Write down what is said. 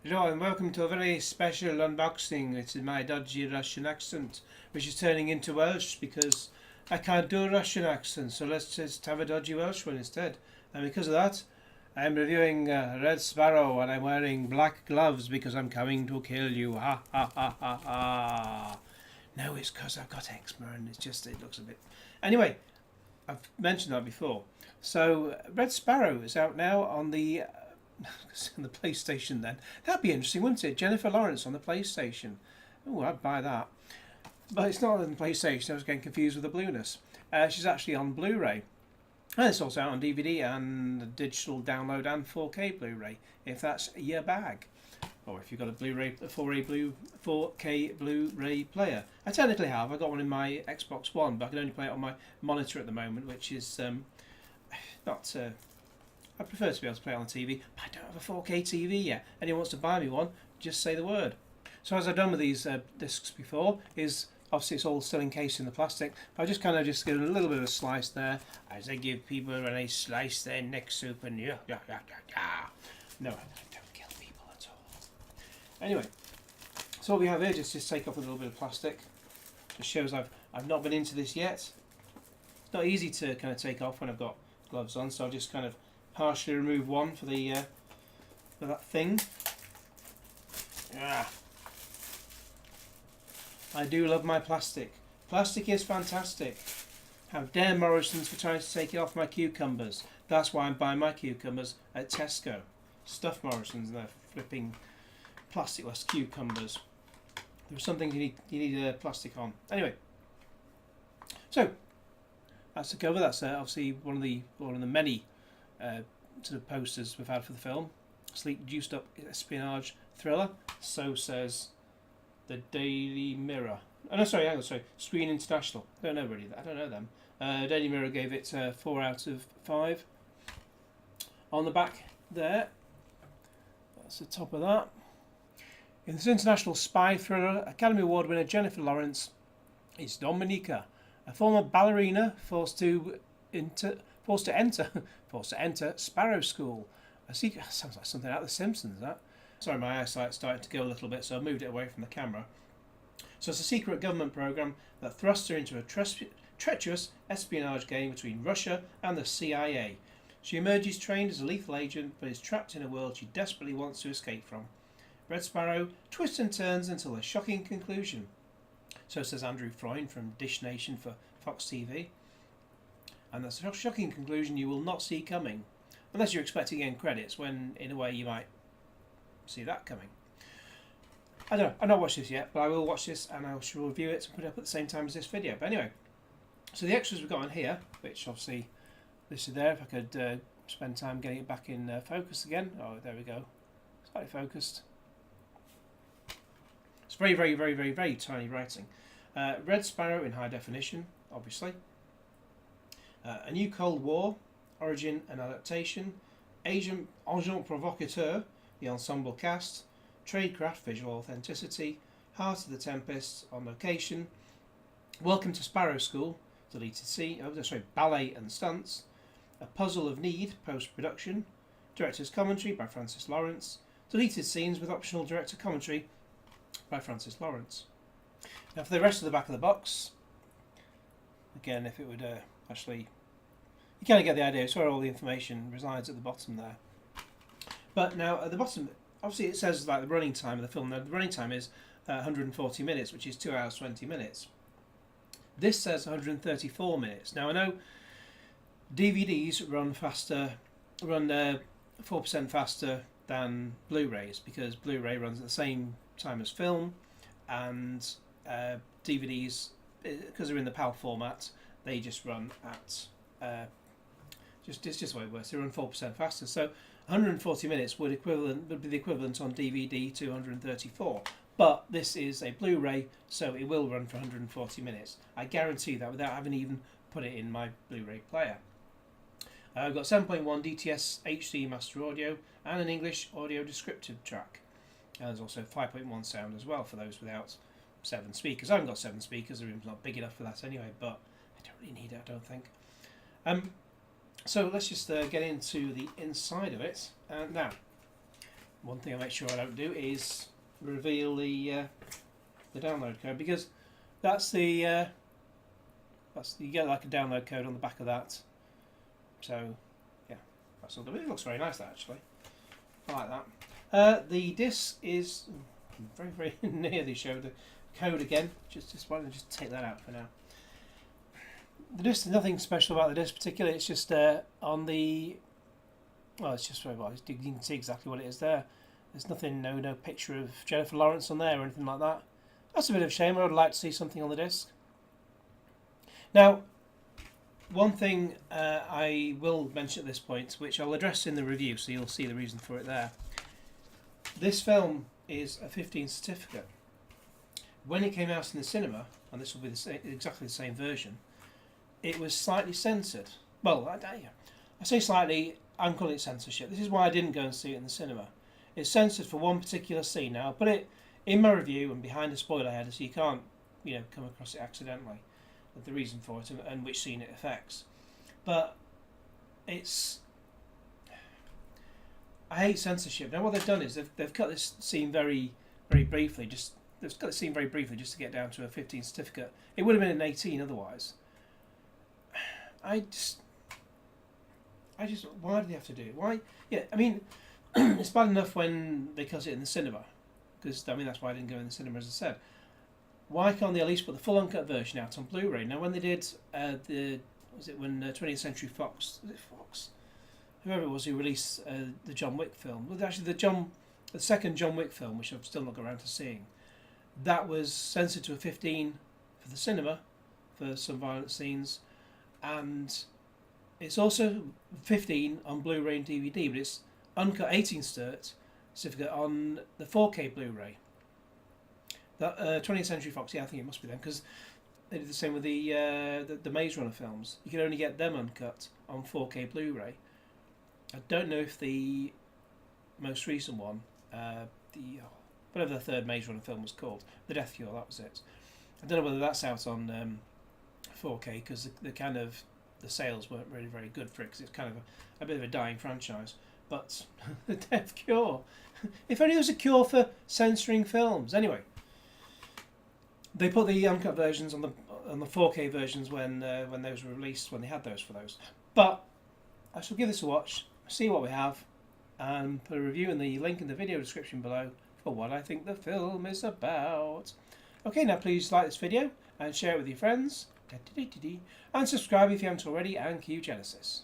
Hello and welcome to a very special unboxing. It's in my dodgy Russian accent, which is turning into Welsh because I can't do a Russian accent, so let's just have a dodgy Welsh one instead. And because of that, I'm reviewing Red Sparrow and I'm wearing black gloves because I'm coming to kill you. Ha ha ha ha ha. No, it's because I've got eczema and it looks a bit... Anyway, I've mentioned that before. So Red Sparrow is out now on the on the PlayStation then. That'd be interesting, wouldn't it? Jennifer Lawrence on the PlayStation. Oh, I'd buy that. But it's not on the PlayStation, I was getting confused with the blueness. She's actually on Blu-ray. And it's also out on DVD and digital download and 4K Blu-ray, if that's your bag. Or if you've got a Blu-ray, a 4K Blu-ray player. I technically have. I got one in my Xbox One, but I can only play it on my monitor at the moment, which is not... I prefer to be able to play it on the TV, but I don't have a 4K TV yet. Anyone wants to buy me one, just say the word. So as I've done with these discs before, is obviously it's all still encased in the plastic. But I just kind of just give a little bit of a slice there, as I give people when they slice their neck soup and yeah. No, I don't kill people at all. Anyway, so what we have here, just take off a little bit of plastic. Just shows I've not been into this yet. It's not easy to kind of take off when I've got gloves on, so I'll just kind of partially remove one for the for that thing. Yeah. I do love my plastic. Plastic is fantastic. How dare Morrison's for trying to take it off my cucumbers. That's why I'm buying my cucumbers at Tesco. Stuff Morrison's and they're flipping plasticless cucumbers. There's something you need plastic on. Anyway, so that's the cover. That's obviously one of the many sort of posters we've had for the film. Sleek, juiced up espionage thriller. So says the Daily Mirror. Oh no, sorry, Screen International. I don't know really that. I don't know them. Daily Mirror gave it 4 out of 5. On the back there, that's the top of that. In this international spy thriller, Academy Award winner Jennifer Lawrence is Dominica, a former ballerina forced to enter Sparrow School. Sounds like something out of The Simpsons, that. Sorry, my eyesight's starting to go a little bit, so I moved it away from the camera. So it's a secret government program that thrusts her into a treacherous espionage game between Russia and the CIA. She emerges trained as a lethal agent, but is trapped in a world she desperately wants to escape from. Red Sparrow twists and turns until a shocking conclusion. So says Andrew Freund from Dish Nation for Fox TV. And that's a shocking conclusion you will not see coming, unless you're expecting end credits, when in a way you might see that coming. I don't know, I've not watched this yet, but I will watch this and I shall review it and put it up at the same time as this video. But anyway, so the extras we've got on here, which obviously listed there, if I could spend time getting it back in focus again. Oh, there we go, slightly focused. It's very, very, very, very, very tiny writing. Red Sparrow in high definition, obviously. A New Cold War, origin and adaptation, agent provocateur, the ensemble cast, tradecraft, visual authenticity, Heart of the Tempest on location, Welcome to Sparrow School, deleted scene, ballet and stunts, A Puzzle of Need, post-production, director's commentary by Francis Lawrence, deleted scenes with optional director commentary by Francis Lawrence. Now for the rest of the back of the box, again, if it would actually, you kind of get the idea. It's where all the information resides at the bottom there. But now at the bottom, obviously it says like the running time of the film. Now the running time is 140 minutes, which is 2 hours 20 minutes. This says 134 minutes. Now I know DVDs run faster, run 4% faster than Blu-rays, because Blu-ray runs at the same time as film, and DVDs, because they're in the PAL format, they just run at it's just the way it works. They run 4% faster. So 140 minutes would be the equivalent on DVD to 134. But this is a Blu-ray, so it will run for 140 minutes. I guarantee that without having even put it in my Blu-ray player. I've got 7.1 DTS HD master audio and an English audio descriptive track. And there's also 5.1 sound as well for those without 7 speakers. I haven't got 7 speakers, the room's not big enough for that anyway, but I don't really need it, I don't think. So let's just get into the inside of it. Now, one thing I make sure I don't do is reveal the download code, because that's the you get like a download code on the back of that. So yeah, that's all. It looks very nice, that, actually. I like that. The disc is very, very nearly show the code again. Just why don't I just take that out for now. The disc, nothing special about the disc particularly. It's just on the. Well, it's just very well. You can see exactly what it is there. There's nothing, no picture of Jennifer Lawrence on there or anything like that. That's a bit of a shame. I would like to see something on the disc. Now, one thing I will mention at this point, which I'll address in the review, so you'll see the reason for it there. This film is a 15 certificate. When it came out in the cinema, and this will be exactly the same version, it was slightly censored. Well, I say slightly, I'm calling it censorship. This is why I didn't go and see it in the cinema. It's censored for one particular scene. Now, I'll put it in my review and behind the spoiler header so you can't, come across it accidentally. The reason for it and which scene it affects. But I hate censorship. Now, what they've done is they've cut this scene very, very briefly. They've cut the scene very briefly just to get down to a 15 certificate. It would have been an 18 otherwise. I just, why do they have to do it? Why? Yeah, I mean, it's bad enough when they cut it in the cinema, because that's why I didn't go in the cinema, as I said. Why can't they at least put the full uncut version out on Blu-ray? Now, when they did when 20th Century Fox, was it Fox? Whoever it was who released the John Wick film, well, actually the second John Wick film, which I've still not got around to seeing, that was censored to a 15 for the cinema for some violent scenes, and it's also 15 on Blu-ray and DVD, but it's uncut 18 certificate on the 4K Blu-ray. That 20th Century Fox, yeah, I think it must be them, because they did the same with the Maze Runner films. You can only get them uncut on 4K Blu-ray. I don't know if the most recent one, whatever the third Maze Runner film was called, The Death Cure, that was it. I don't know whether that's out on 4K, because the sales weren't really very good for it, because it's kind of a bit of a dying franchise. But The Death Cure, if only there was a cure for censoring films. Anyway, they put the uncut versions on the 4K versions when those were released, when they had those for those. But I shall give this a watch, see what we have, and put a review in the link in the video description below for what I think the film is about. Okay, now please like this video and share it with your friends, and subscribe if you haven't already, and cue Genesis.